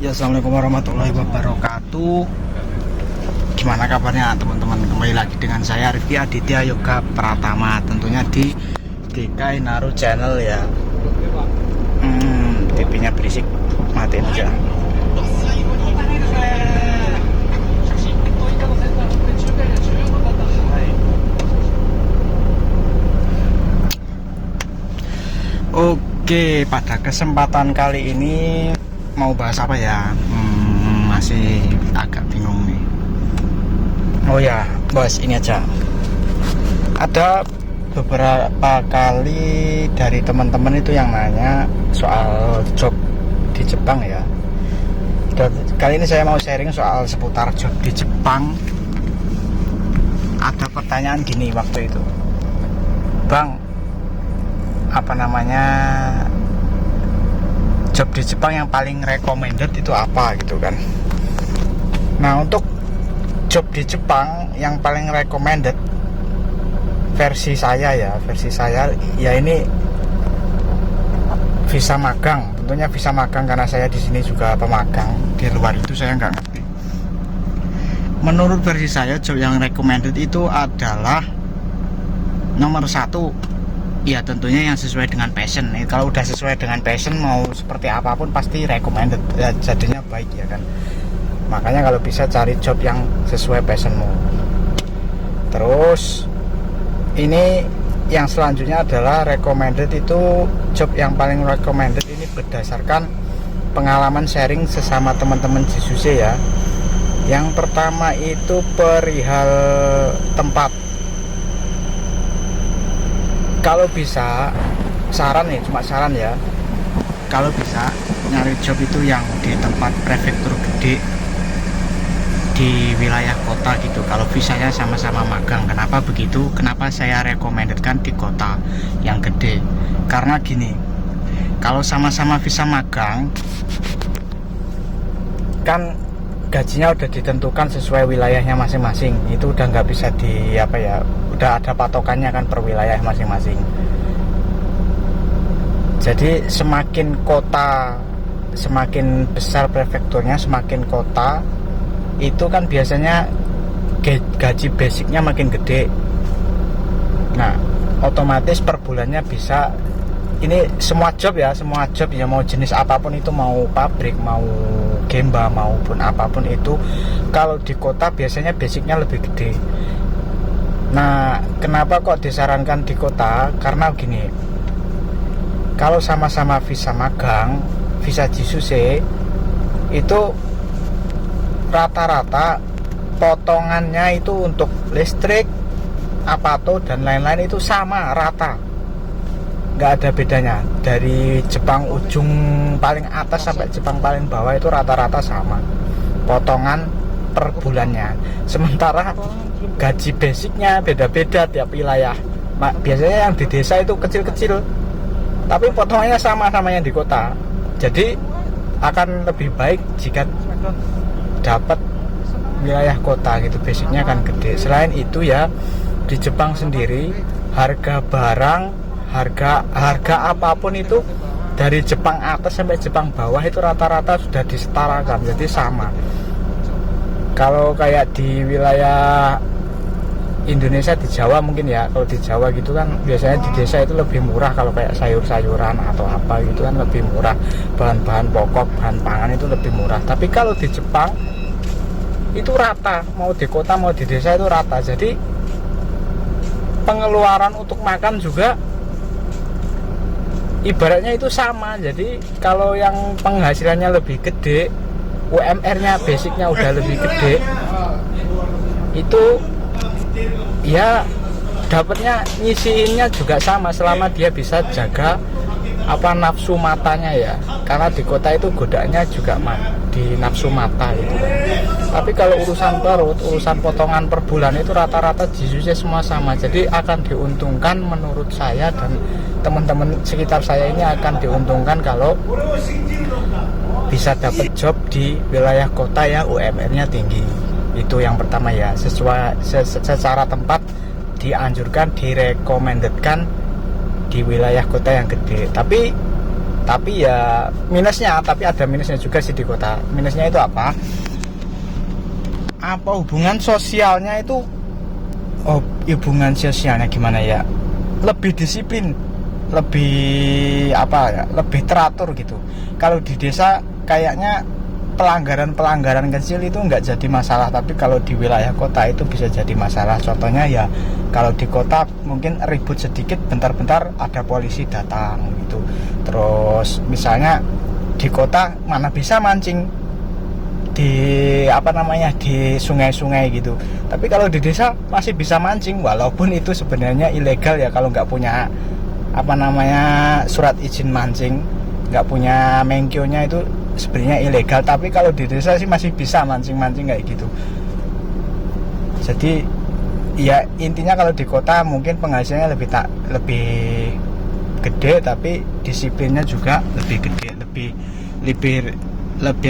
Ya, assalamualaikum warahmatullahi wabarakatuh. Gimana kabarnya teman-teman? Kembali lagi dengan saya Rifki Aditya Yoga Pratama, tentunya di DKI Naru Channel ya. TV-nya berisik, matiin aja. Oke, pada kesempatan kali ini mau bahas apa ya? Masih agak bingung nih. Oh ya, bahas ini aja. Ada beberapa kali dari teman-teman itu yang nanya soal job di Jepang ya. Dan kali ini saya mau sharing soal seputar job di Jepang. Ada pertanyaan gini waktu itu, Bang, apa namanya, job di Jepang yang paling recommended itu apa gitu kan. Nah, untuk job di Jepang yang paling recommended versi saya ya ini visa magang. Tentunya visa magang karena saya di sini juga pemagang. Di luar itu saya nggak ngerti. Menurut versi saya, job yang recommended itu adalah nomor 1 ya, tentunya yang sesuai dengan passion. Kalau udah sesuai dengan passion, mau seperti apapun pasti recommended ya, jadinya baik ya kan. Makanya kalau bisa cari job yang sesuai passionmu. Terus ini yang selanjutnya adalah recommended itu, job yang paling recommended ini berdasarkan pengalaman sharing sesama teman-teman Jisuse ya. Yang pertama itu perihal tempat. Kalau bisa, saran nih, cuma saran ya, kalau bisa nyari job itu yang di tempat prefektur gede di wilayah kota gitu. Kalau visanya sama-sama magang. Kenapa begitu? Kenapa saya rekomendasikan di kota yang gede? Karena gini, kalau sama-sama visa magang kan gajinya udah ditentukan sesuai wilayahnya masing-masing. Itu udah nggak bisa di apa ya, udah ada patokannya kan per wilayah masing-masing. Jadi semakin kota, semakin besar prefekturnya, semakin kota itu kan biasanya gaji basicnya makin gede. Nah, otomatis per bulannya bisa, ini semua job ya, mau jenis apapun itu, mau pabrik, mau gemba, maupun apapun itu, kalau di kota biasanya basicnya lebih gede. Nah, kenapa kok disarankan di kota? Karena gini, kalau sama-sama visa magang, visa Jisuse, itu rata-rata potongannya itu untuk listrik, apato, dan lain-lain itu sama rata, nggak ada bedanya. Dari Jepang ujung paling atas sampai Jepang paling bawah itu rata-rata sama potongan per bulannya. Sementara gaji basicnya beda-beda tiap wilayah. Biasanya yang di desa itu kecil-kecil, tapi potongannya sama yang di kota. Jadi akan lebih baik jika dapat wilayah kota gitu, basicnya kan gede. Selain itu ya, di Jepang sendiri harga barang, harga apapun itu dari Jepang atas sampai Jepang bawah itu rata-rata sudah disetarakan, jadi sama. Kalau kayak di wilayah Indonesia, di Jawa mungkin ya, kalau di Jawa gitu kan biasanya di desa itu lebih murah. Kalau kayak sayur-sayuran atau apa gitu kan lebih murah, bahan-bahan pokok, bahan pangan itu lebih murah. Tapi kalau di Jepang itu rata, mau di kota mau di desa itu rata. Jadi pengeluaran untuk makan juga ibaratnya itu sama. Jadi kalau yang penghasilannya lebih gede, UMR-nya basicnya udah lebih gede, itu ya dapatnya nyisihinnya juga sama, selama dia bisa jaga apa nafsu matanya ya. Karena di kota itu godaannya juga di nafsu mata itu. Tapi kalau urusan perut, urusan potongan per bulan itu rata-rata Jisuse semua sama. Jadi akan diuntungkan menurut saya, dan teman-teman sekitar saya ini akan diuntungkan kalau bisa dapat job di wilayah kota ya, UMR-nya tinggi. Itu yang pertama ya, secara tempat dianjurkan, direkomendasikan di wilayah kota yang gede. Tapi Tapi ya minusnya, tapi ada minusnya juga sih di kota. Minusnya itu apa hubungan sosialnya itu, hubungan sosialnya gimana ya, lebih disiplin, lebih lebih teratur gitu. Kalau di desa kayaknya pelanggaran kecil itu nggak jadi masalah, tapi kalau di wilayah kota itu bisa jadi masalah. Contohnya ya, kalau di kota mungkin ribut sedikit, bentar-bentar ada polisi datang gitu. Terus misalnya di kota mana bisa mancing di di sungai-sungai gitu, tapi kalau di desa masih bisa mancing, walaupun itu sebenarnya ilegal ya, kalau nggak punya surat izin mancing, nggak punya menkyonya, itu sebenarnya ilegal. Tapi kalau di desa sih masih bisa mancing-mancing kayak gitu. Jadi ya intinya kalau di kota mungkin penghasilannya lebih gede, tapi disiplinnya juga lebih gede, lebih lebih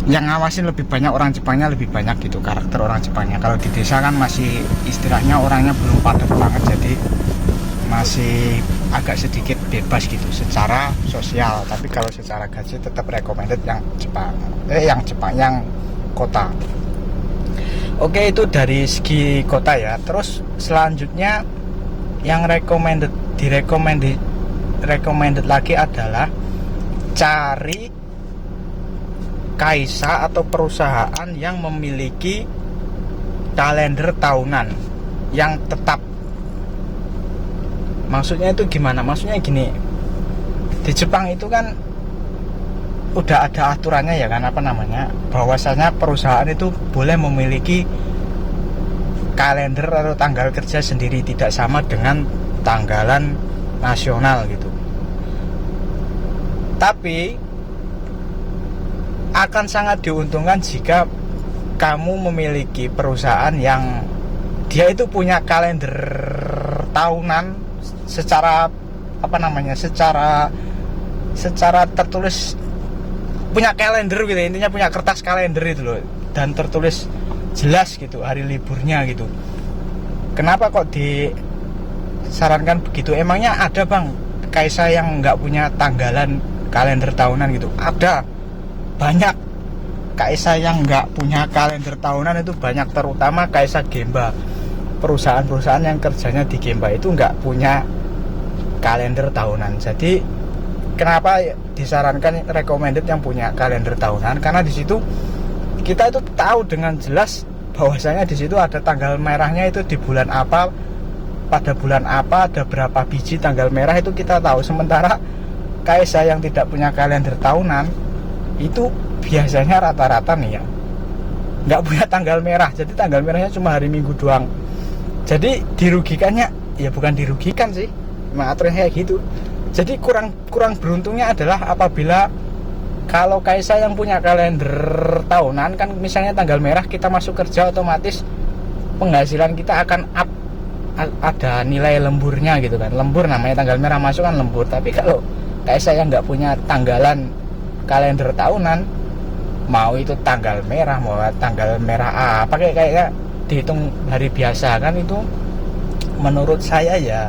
yang ngawasin lebih banyak, orang Jepangnya lebih banyak gitu, karakter orang Jepangnya. Kalau di desa kan masih istilahnya orangnya belum padat banget, jadi masih agak sedikit bebas gitu secara sosial. Tapi kalau secara gaji tetap recommended yang yang kota. Oke, itu dari segi kota ya. Terus selanjutnya yang recommended lagi adalah cari kaisa atau perusahaan yang memiliki kalender tahunan yang tetap. Maksudnya itu gimana? Maksudnya gini, di Jepang itu kan udah ada aturannya ya kan, bahwasanya perusahaan itu boleh memiliki kalender atau tanggal kerja sendiri, tidak sama dengan tanggalan nasional gitu. Tapi akan sangat diuntungkan jika kamu memiliki perusahaan yang dia itu punya kalender tahunan secara secara tertulis, punya kalender gitu, intinya punya kertas kalender itu loh, dan tertulis jelas gitu hari liburnya gitu. Kenapa kok disarankan begitu? Emangnya ada bang kaisa yang nggak punya tanggalan kalender tahunan gitu? Ada, banyak kaisa yang nggak punya kalender tahunan itu banyak, terutama kaisa Gemba. Perusahaan-perusahaan yang kerjanya di Gemba itu nggak punya kalender tahunan. Jadi kenapa disarankan recommended yang punya kalender tahunan? Karena di situ kita itu tahu dengan jelas bahwasanya di situ ada tanggal merahnya itu di bulan apa, pada bulan apa, ada berapa biji tanggal merah, itu kita tahu. Sementara kaisa yang tidak punya kalender tahunan itu biasanya rata-rata nih ya nggak punya tanggal merah, jadi tanggal merahnya cuma hari Minggu doang. Jadi dirugikannya ya, bukan dirugikan sih, memang aturannya kayak gitu. Jadi kurang beruntungnya adalah apabila kalau kaisa yang punya kalender tahunan kan, misalnya tanggal merah kita masuk kerja, otomatis penghasilan kita akan up, ada nilai lemburnya gitu kan. Lembur namanya, tanggal merah masuk kan lembur. Tapi kalau kaisa yang nggak punya tanggalan kalender tahunan, mau itu tanggal merah, mau tanggal merah apa, kayaknya dihitung hari biasa kan, itu menurut saya ya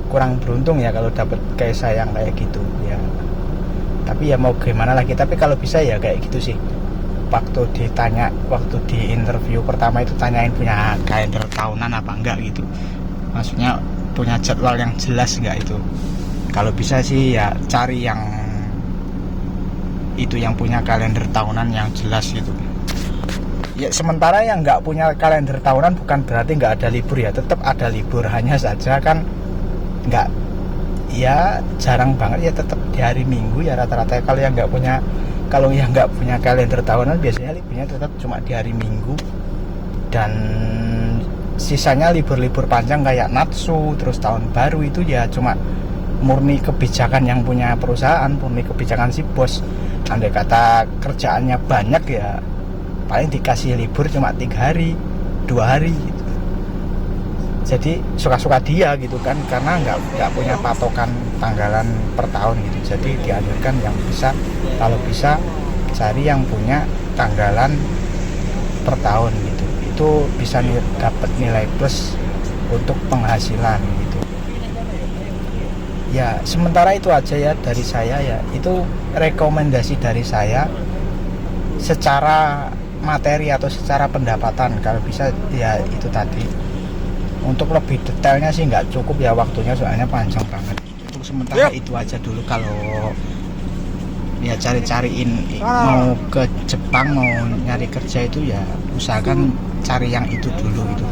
kurang beruntung ya kalau dapat kaisa yang kayak gitu ya. Tapi ya mau gimana lagi, tapi kalau bisa ya kayak gitu sih. Waktu di interview pertama itu tanyain punya kalender tahunan apa enggak gitu, maksudnya punya jadwal yang jelas enggak itu. Kalau bisa sih ya cari yang itu, yang punya kalender tahunan yang jelas gitu ya. Sementara yang nggak punya kalender tahunan bukan berarti nggak ada libur ya, tetap ada libur, hanya saja kan nggak, ya jarang banget ya, tetap di hari Minggu ya rata-rata. Kalau yang nggak punya kalender tahunan biasanya liburnya tetap cuma di hari Minggu, dan sisanya libur-libur panjang kayak Natsu terus tahun baru itu ya cuma murni kebijakan yang punya perusahaan, murni kebijakan si bos. Andai kata kerjaannya banyak ya paling dikasih libur cuma 3 hari 2 hari gitu. Jadi suka-suka dia gitu kan, karena nggak punya patokan tanggalan per tahun gitu. Jadi dianjurkan yang bisa, kalau bisa cari yang punya tanggalan per tahun gitu. Itu bisa dapat nilai plus untuk penghasilan gitu. Ya sementara itu aja ya dari saya ya. Itu rekomendasi dari saya secara materi atau secara pendapatan. Kalau bisa ya itu tadi. Untuk lebih detailnya sih nggak cukup ya waktunya, soalnya panjang banget. Untuk sementara itu aja dulu. Kalau ya cari-cariin mau ke Jepang, mau nyari kerja itu ya usahakan cari yang itu dulu gitu.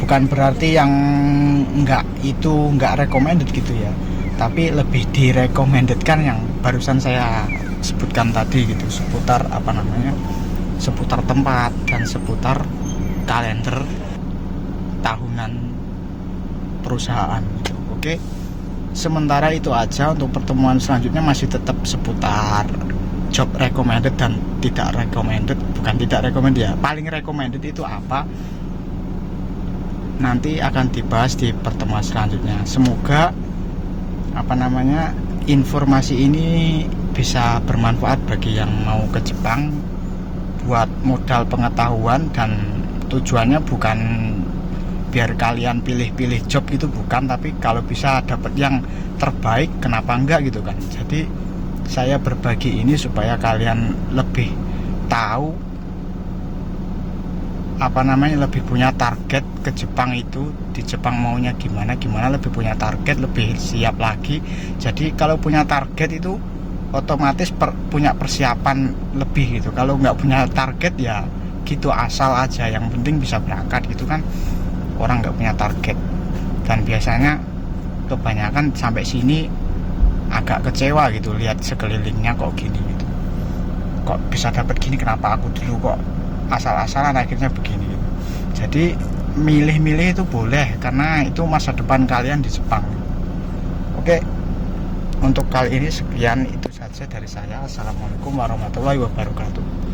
Bukan berarti yang nggak recommended gitu ya, tapi lebih direkomendedkan yang barusan saya sebutkan tadi gitu, seputar seputar tempat dan seputar kalender tahunan perusahaan gitu. Oke, sementara itu aja. Untuk pertemuan selanjutnya masih tetap seputar job recommended dan tidak recommended. Bukan tidak recommended ya, paling recommended itu apa, nanti akan dibahas di pertemuan selanjutnya. Semoga informasi ini bisa bermanfaat bagi yang mau ke Jepang, buat modal pengetahuan, dan tujuannya bukan biar kalian pilih-pilih job gitu, bukan, tapi kalau bisa dapat yang terbaik kenapa enggak gitu kan. Jadi saya berbagi ini supaya kalian lebih tahu lebih punya target ke Jepang itu, di Jepang maunya gimana, lebih punya target, lebih siap lagi. Jadi kalau punya target itu otomatis punya persiapan lebih gitu. Kalau nggak punya target ya gitu, asal aja, yang penting bisa berangkat gitu kan. Orang nggak punya target, dan biasanya kebanyakan sampai sini agak kecewa gitu, lihat sekelilingnya kok gini gitu, kok bisa dapat gini, kenapa aku dulu kok asal-asalan akhirnya begini gitu. Jadi milih-milih itu boleh, karena itu masa depan kalian di Jepang. Oke, untuk kali ini sekian, itu saja dari saya. Assalamualaikum warahmatullahi wabarakatuh.